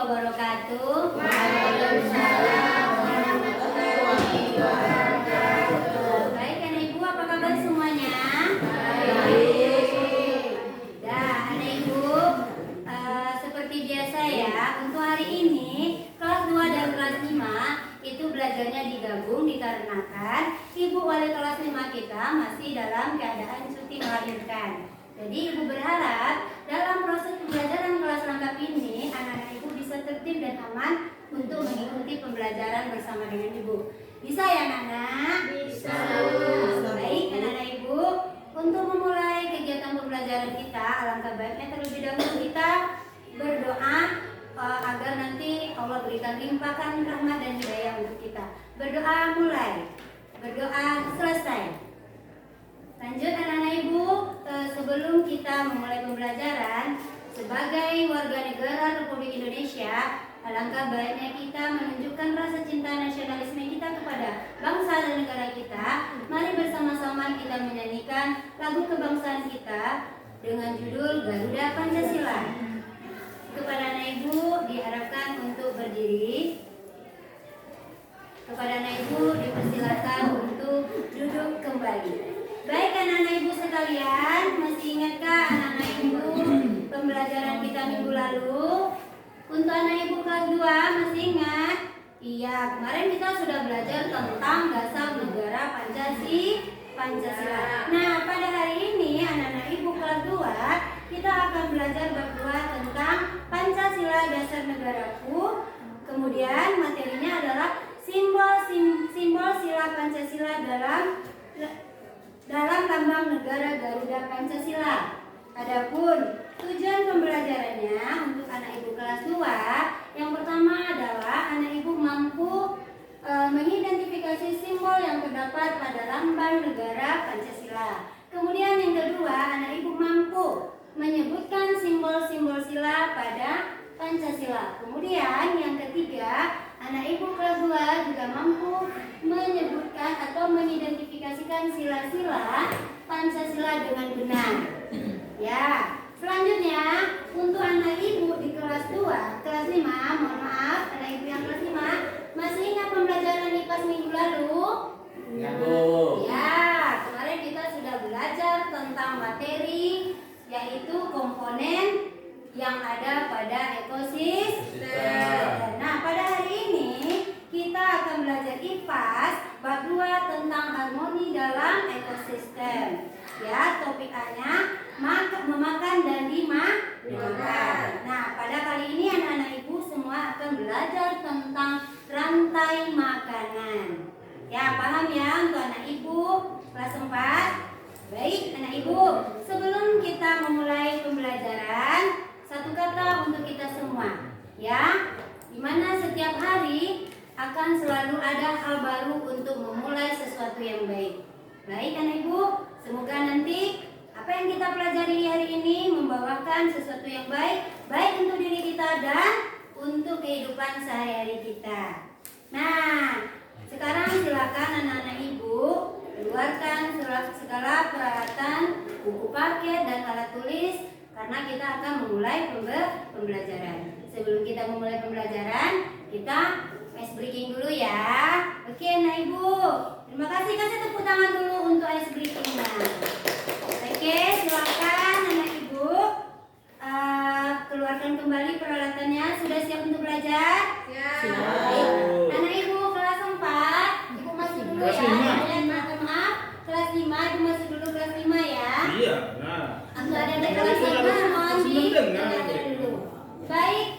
wabarakatuh. Waalaikumsalam warahmatullahi wabarakatuh. Baik anak ibu, apa kabar semuanya? Baik. Dah anak ibu, seperti biasa ya, untuk hari ini kelas 2 dan kelas 5 itu belajarnya digabung dikarenakan ibu wali kelas 5 kita masih dalam keadaan cuti melahirkan. Jadi ibu berharap dalam proses pembelajaran kelas lengkap ini anak-anak ibu bisa tertib dan aman untuk mengikuti pembelajaran bersama dengan ibu. Bisa ya anak-anak? Bisa. Baik anak-anak ibu, untuk memulai kegiatan pembelajaran kita, alangkah baiknya terlebih dahulu kita berdoa agar nanti Allah berikan limpahkan rahmat dan hidayah untuk kita. Berdoa mulai, berdoa selesai. Lanjut anak-anak ibu, sebelum kita memulai pembelajaran, sebagai warga negara Republik Indonesia, alangkah baiknya kita menunjukkan rasa cinta nasionalisme kita kepada bangsa dan negara kita. Mari bersama-sama kita menyanyikan lagu kebangsaan kita dengan judul Garuda Pancasila. Kepada anak ibu diharapkan untuk berdiri. Kepada anak ibu dipersilakan untuk duduk kembali. Baik anak-anak ibu sekalian, masih ingatkah anak-anak ibu pembelajaran kita minggu lalu? Untuk anak ibu kelas 2 masih ingat? Iya, kemarin kita sudah belajar tentang dasar negara Pancasila. Nah, pada hari ini anak-anak ibu kelas 2 kita akan belajar bab 2 tentang Pancasila dasar negaraku. Kemudian materinya adalah simbol sila Pancasila dalam lambang negara Garuda Pancasila. Adapun tujuan pembelajarannya untuk anak ibu kelas 2, yang pertama adalah anak ibu mampu mengidentifikasi simbol yang terdapat pada lambang negara Pancasila. Kemudian yang kedua, anak ibu mampu menyebutkan simbol-simbol sila pada Pancasila. Kemudian yang ketiga, anak ibu kelas 2 juga mampu menyebutkan atau mengidentifikasikan sila-sila Pancasila dengan benar. Ya, selanjutnya untuk anak ibu di kelas 2, kelas 5, mohon maaf, anak ibu yang kelas 5, masih ingat pembelajaran IPA minggu lalu? Ya, Bu. Ya, kemarin kita sudah belajar tentang materi yaitu komponen yang ada pada ekosistem. Nah, pada hari ini kita akan belajar IPAS bab 2 tentang harmoni dalam ekosistem. Ya, topik A-nya memakan dan dimakan. Nah, pada kali ini anak-anak ibu semua akan belajar tentang rantai makanan. Ya, paham ya untuk anak ibu kelas 4? Baik, anak ibu, sebelum kita memulai pembelajaran, satu kata untuk kita semua, ya, dimana setiap hari akan selalu ada hal baru untuk memulai sesuatu yang baik. Baik anak ibu, semoga nanti apa yang kita pelajari hari ini membawakan sesuatu yang baik, baik untuk diri kita dan untuk kehidupan sehari-hari kita. Nah, sekarang silakan anak-anak ibu keluarkan segala peralatan, buku paket dan alat tulis karena kita akan memulai pembelajaran. Sebelum kita memulai pembelajaran, kita ice breaking dulu ya. Oke, anak ibu. Terima kasih, kasih tepuk tangan dulu untuk ice breakingnya. Oke, silakan anak ibu keluarkan kembali peralatannya. Sudah siap untuk belajar? Siap. Baik. Anak ibu kelas 4, ibu masuk dulu Kelas ya. 5. Maaf, kelas 5, ibu masuk dulu kelas 5 ya. Iya, nah. Untuk ada kelas 5 mohon didengarkan dengar. dulu. Baik.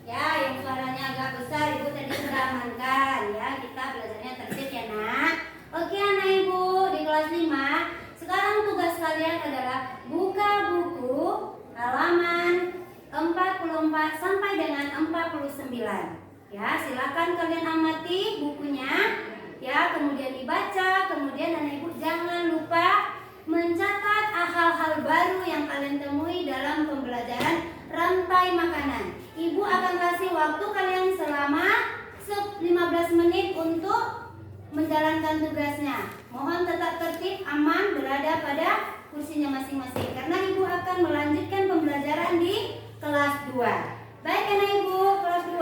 Ya, yang suaranya agak besar ibu tadi sudah amankan ya. Kita belajarnya tertib ya, Nak. Oke, anak ibu di kelas 5. Sekarang tugas kalian adalah buka buku halaman 44 sampai dengan 49. Ya, silakan kalian amati bukunya. Ya, kemudian dibaca, kemudian anak ibu jangan lupa mencatat hal-hal baru yang kalian temui dalam pembelajaran rantai makanan. Ibu akan kasih waktu kalian selama 15 menit untuk menjalankan tugasnya. Mohon tetap tertib, aman, berada pada kursinya masing-masing karena ibu akan melanjutkan pembelajaran di kelas 2. Baik anak ibu, kelas 2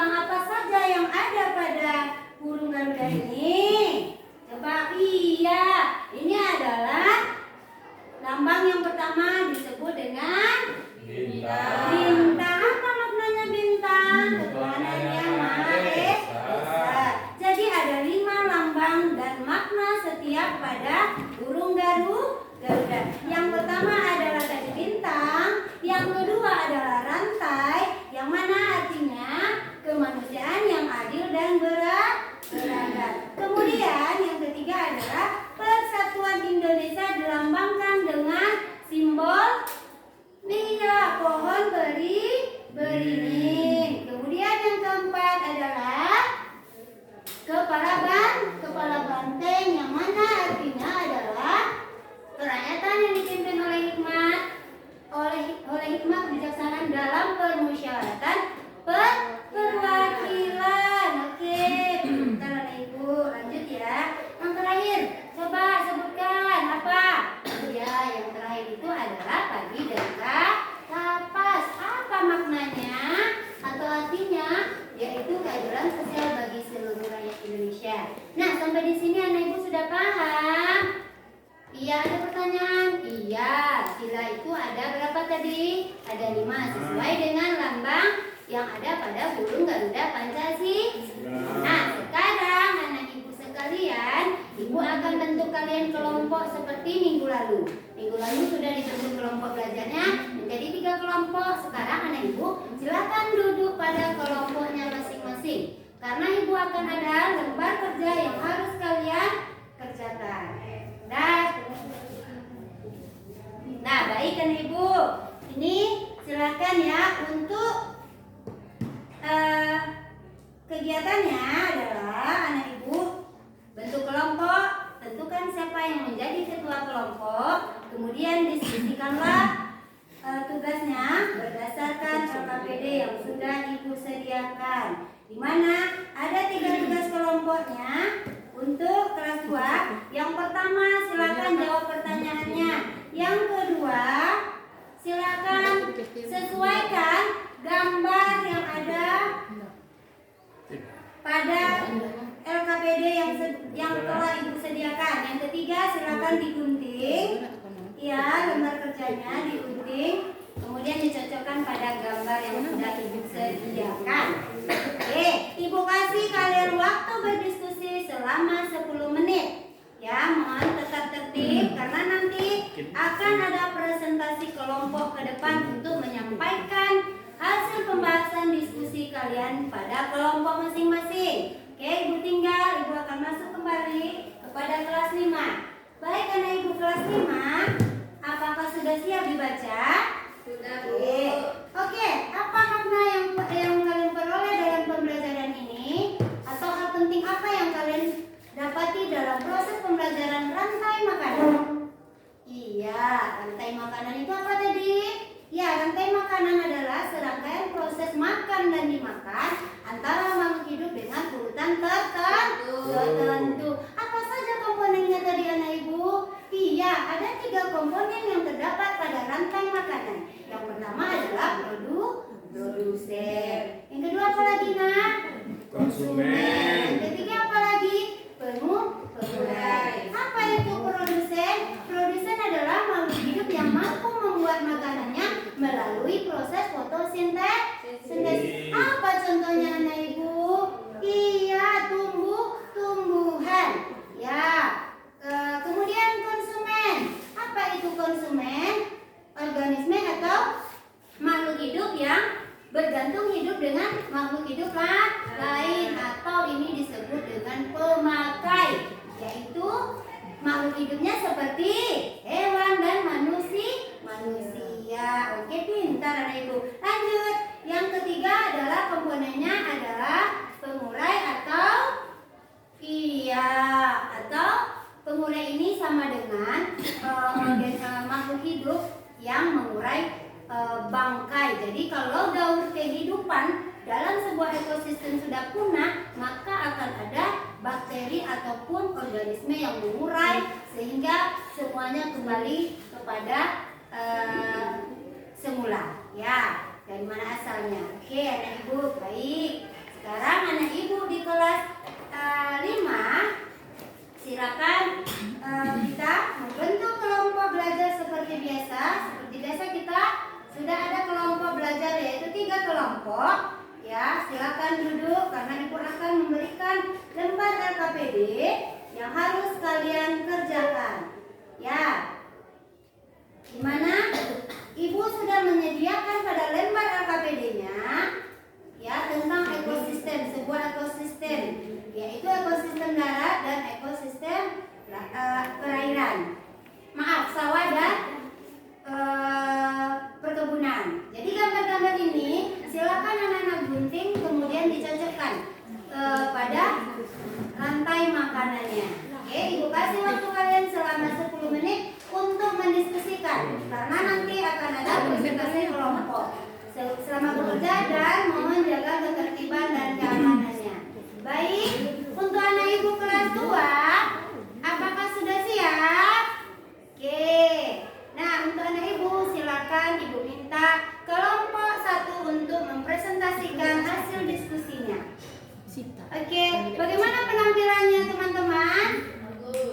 lambang apa saja yang ada pada burung Garuda ini? Coba, iya, ini adalah lambang yang pertama disebut dengan Bintang. bintang. Apa maknanya bintang? Ketuhanan yang Maha Esa. Jadi ada 5 lambang dan makna setiap pada burung Garuda. Yang pertama adalah tadi bintang, yang kedua adalah rantai, yang mana artinya kemanusiaan yang adil dan beradab. Kemudian yang ketiga adalah persatuan Indonesia dilambangkan dengan simbol dia pohon beringin. Kemudian yang keempat adalah kepala banteng, yang mana artinya adalah kerakyatan yang dipimpin oleh hikmat kebijaksanaan dalam permusyawaratan perwakilan. Oke, bentar Ibu, lanjut ya. Yang terakhir, coba sebutkan apa? Ya, yang terakhir itu adalah pagi dan kapas. Apa maknanya atau artinya? Yaitu keadilan sosial bagi seluruh rakyat Indonesia. Nah, sampai di sini anak Ibu sudah paham? Iya, ada pertanyaan? Iya, sila itu ada berapa tadi? Ada 5 sesuai dengan lambang yang ada pada burung Garuda Pancasila. Nah, sekarang anak Ibu sekalian, Ibu akan bentuk kalian kelompok seperti minggu lalu. Minggu lalu sudah dibentuk kelompok belajarnya menjadi 3 kelompok. Sekarang anak Ibu silakan duduk pada kelompoknya masing-masing. Karena Ibu akan ada lembar kerja yang harus kalian kerjakan. Nah, baik kan Ibu. Ini silakan ya untuk kegiatannya adalah anak Ibu bentuk kelompok, tentukan siapa yang menjadi ketua kelompok, kemudian diskusikanlah tugasnya berdasarkan LKPD yang sudah Ibu sediakan, di mana ada 3 tugas kelompoknya. Untuk kelas 2, yang pertama silakan jawab pertanyaannya. Yang kedua, silakan sesuaikan gambar yang ada pada LKPD yang telah Ibu sediakan. Yang ketiga, silakan digunting. Ya, lembar kerjanya digunting. Kemudian dicocokkan pada gambar yang sudah Ibu sediakan. Oke, Ibu kasih kalian waktu berdiskusi selama 10 menit. Ya, mohon tetap tertib karena nanti akan ada presentasi kelompok ke depan untuk menyampaikan hasil pembahasan diskusi kalian pada kelompok masing-masing. Oke, Ibu tinggal, Ibu akan masuk kembali kepada kelas 5. Baik, anak Ibu kelas 5, apakah sudah siap dibaca? Sudah, Bu. Oke, apa makna yang kalian peroleh dalam pembelajaran ini? Atau hal penting apa yang kalian dapati dalam proses pembelajaran rantai makanan? Iya, rantai makanan itu apa tadi? Ya, rantai makanan adalah serangkaian proses makan dan dimakan antara makhluk hidup dengan urutan tertentu. Apa saja komponennya tadi anak Ibu? Iya, ada 3 komponen yang terdapat pada rantai makanan. Yang pertama adalah produsen. Yang kedua apa lagi, Nak? Konsumen. Yang ketiga apa lagi? Pemulai. Apa itu produsen? Produsen adalah makhluk hidup yang mampu membuat makanannya melalui proses fotosintesis. Apa contohnya anak Ibu? Iya, tumbuhan. Ya. Kemudian konsumen. Apa itu konsumen? Organisme atau makhluk hidup yang bergantung hidup dengan makhluk hidup lain, atau ini disebut dengan pemakai, yaitu makhluk hidupnya seperti hewan dan manusia. Oke, pintar anak Ibu. Lanjut. Yang ketiga adalah komponennya adalah pemulai atau pemulai ini sama dengan makhluk hidup yang mengurai bangkai. Jadi kalau daur kehidupan dalam sebuah ekosistem sudah punah, maka akan ada bakteri ataupun organisme yang mengurai sehingga semuanya kembali kepada semula. Ya, dari mana asalnya? Oke, anak Ibu, baik. makanannya. Oke, Ibu kasih waktu kalian selama 10 menit untuk mendiskusikan karena nanti akan ada presentasi kelompok. Selama bekerja dan mohon jaga ketertiban dan keamanannya. Baik, untuk anak Ibu kelas 2, apakah sudah siap? Oke. Nah, untuk anak Ibu silakan Ibu minta kelompok 1 untuk mempresentasikan hasil diskusinya. Oke, bagaimana penampilannya teman-teman?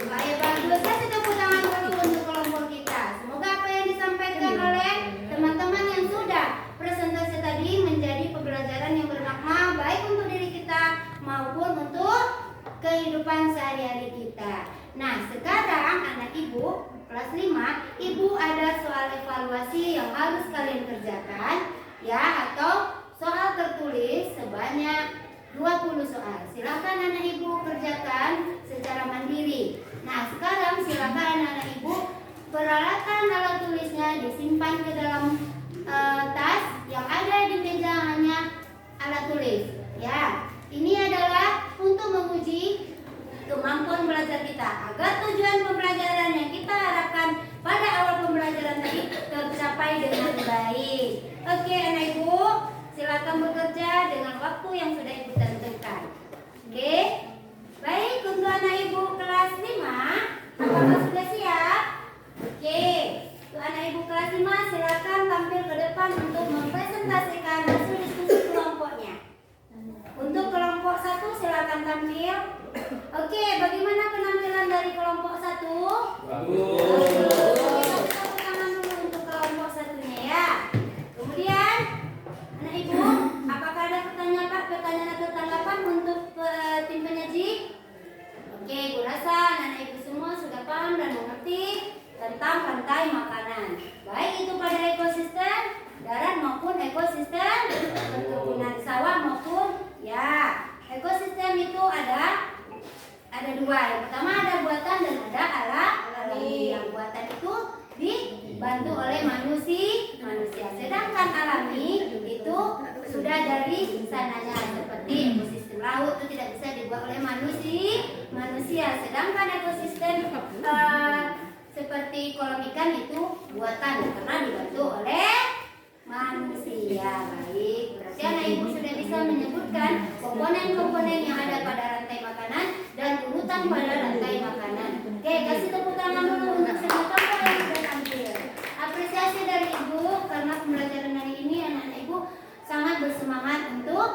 Baik, bagus. Kasih tepuk tangan dulu untuk kelompok kita. Semoga apa yang disampaikan oleh teman-teman yang sudah presentasi tadi menjadi pembelajaran yang bermakna baik untuk diri kita maupun untuk kehidupan sehari-hari kita. Nah, sekarang anak Ibu kelas 5, Ibu ada soal evaluasi yang harus kalian kerjakan ya, atau soal tertulis sebanyak 20 soal. Silakan anak Ibu kerjakan secara mandiri. Nah, sekarang silakan anak Ibu peralatan alat tulisnya disimpan ke dalam tas yang ada di meja hanya alat tulis. Ya, ini adalah untuk menguji kemampuan belajar kita agar tujuan pembelajaran yang kita harapkan pada awal pembelajaran tadi tercapai dengan baik. Oke, anak Ibu, silakan bekerja dengan waktu yang sudah Ibu tentukan. Oke, baik, untuk anak Ibu kelas 5, apakah sudah siap? Oke, untuk anak Ibu kelas 5 silakan tampil ke depan untuk mempresentasikan hasil diskusi kelompoknya. Untuk kelompok 1 silakan tampil. Oke, bagaimana penampilan dari kelompok 1? Bagus. Tepuk tangan dulu untuk kelompok 1-nya ya. Kemudian anak Ibu, apakah ada pertanyaan atau tanggapan untuk tim penyaji? Oke, Ibu rasa anak Ibu semua sudah paham dan mengerti tentang rantai makanan, baik itu pada ekosistem darat maupun ekosistem perkebunan sawah maupun ya. Ekosistem itu ada 2. Yang pertama ada buatan dan ada alami. Yang buatan itu dibantu oleh manusia. Sedangkan alami itu sudah dari sananya, seperti ekosistem laut itu tidak bisa dibuat oleh manusia. Sedangkan ekosistem seperti kolam ikan itu buatan karena dibantu oleh manusia. Baik, berarti anak Ibu sudah bisa menyebutkan komponen-komponen yang ada pada rantai makanan dan urutan pada rantai makanan. Oke, kasih tepuk tangan dulu untuk semua kelompok yang sudah tampil. Apresiasi dari Ibu karena pembelajaran hari ini anak-anak Ibu sangat bersemangat untuk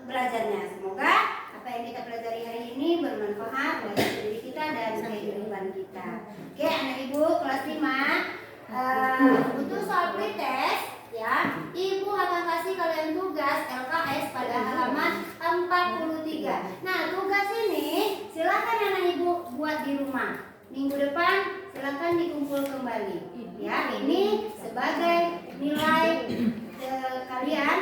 belajarnya. Semoga apa yang kita pelajari hari ini bermanfaat bagi diri kita dan kehidupan kita. Oke, anak Ibu kelas 5, untuk soal pretest ya, Ibu akan kasih kalian tugas LKS pada halaman 43. Nah, tugas ini silakan anak Ibu buat di rumah. Minggu depan silakan dikumpul kembali. Ya, ini sebagai nilai kalian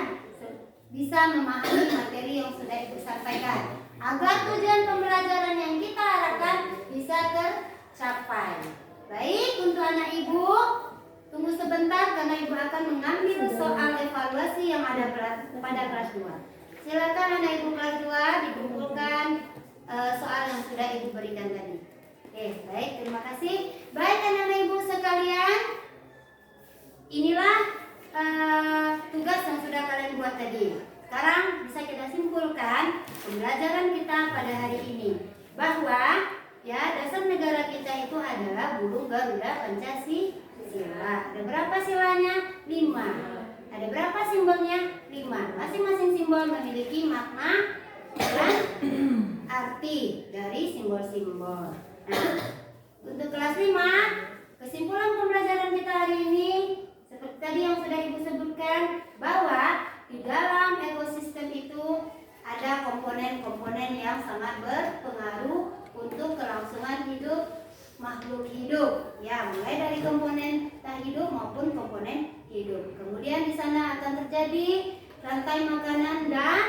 bisa memahami materi yang sudah Ibu sampaikan agar tujuan pembelajaran yang kita harapkan bisa tercapai. Baik, untuk anak Ibu tunggu sebentar karena Ibu akan mengambil soal evaluasi yang ada pada kelas 2. Silakan anak Ibu kelas 2 dikumpulkan soal yang sudah Ibu berikan tadi. Oke, baik, terima kasih. Baik anak-anak Ibu sekalian, inilah tugas yang sudah kalian buat tadi. Sekarang bisa kita simpulkan pembelajaran kita pada hari ini bahwa ya dasar negara kita itu adalah burung Garuda Pancasila. Ada berapa silanya? 5. Ada berapa simbolnya? 5. Masing-masing simbol memiliki makna dan arti dari simbol-simbol. Nah, untuk kelas 5, kesimpulan pembelajaran kita hari ini seperti tadi yang sudah Ibu sebutkan bahwa di dalam ekosistem itu ada komponen-komponen yang sangat berpengaruh untuk kelangsungan hidup makhluk hidup ya, mulai dari komponen tak hidup maupun komponen hidup. Kemudian di sana akan terjadi rantai makanan dan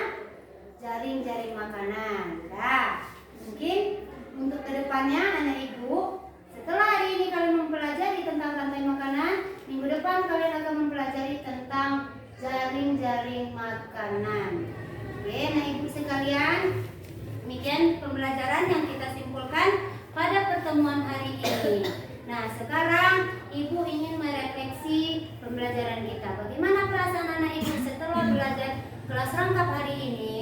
jaring-jaring makanan. Nah, mungkin untuk kedepannya anak Ibu setelah hari ini kalian mempelajari tentang rantai makanan, minggu depan kalian akan mempelajari tentang jaring-jaring makanan. Oke, anak Ibu sekalian, Demikian pembelajaran yang kita simpulkan pada pertemuan hari ini. Nah, sekarang Ibu ingin merefleksi pembelajaran kita. Bagaimana perasaan anak Ibu setelah belajar kelas rangkap hari ini?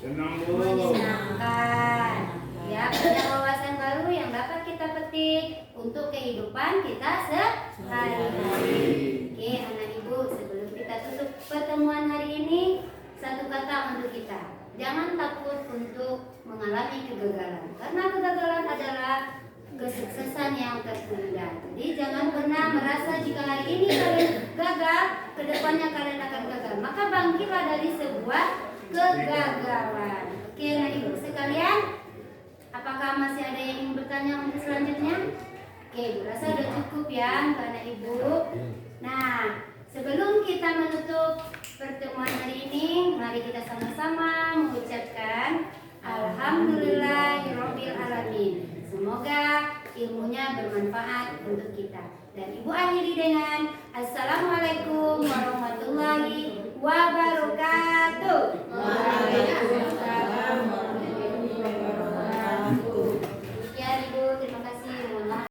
Senang, Bu. Menyenangkan. Ya, banyak wawasan baru yang dapat kita petik untuk kehidupan kita sehari-hari. Oke, anak Ibu, sebelum kita tutup pertemuan hari ini, satu kata untuk kita. Jangan takut untuk mengalami kegagalan, karena kegagalan adalah kesuksesan yang tertunda. Jadi jangan pernah merasa jika hari ini kalian gagal, kedepannya kalian akan gagal. Maka bangkitlah dari sebuah kegagalan. Oke, anak Ibu sekalian, apakah masih ada yang ingin bertanya untuk selanjutnya? Oke, Bu rasa udah cukup ya untuk anak Ibu. Nah, sebelum kita menutup pertemuan hari ini, mari kita sama-sama mengucapkan Alhamdulillahirabbil alamin. Semoga ilmunya bermanfaat untuk kita. Dan Ibu akhiri dengan Assalamualaikum warahmatullahi wabarakatuh.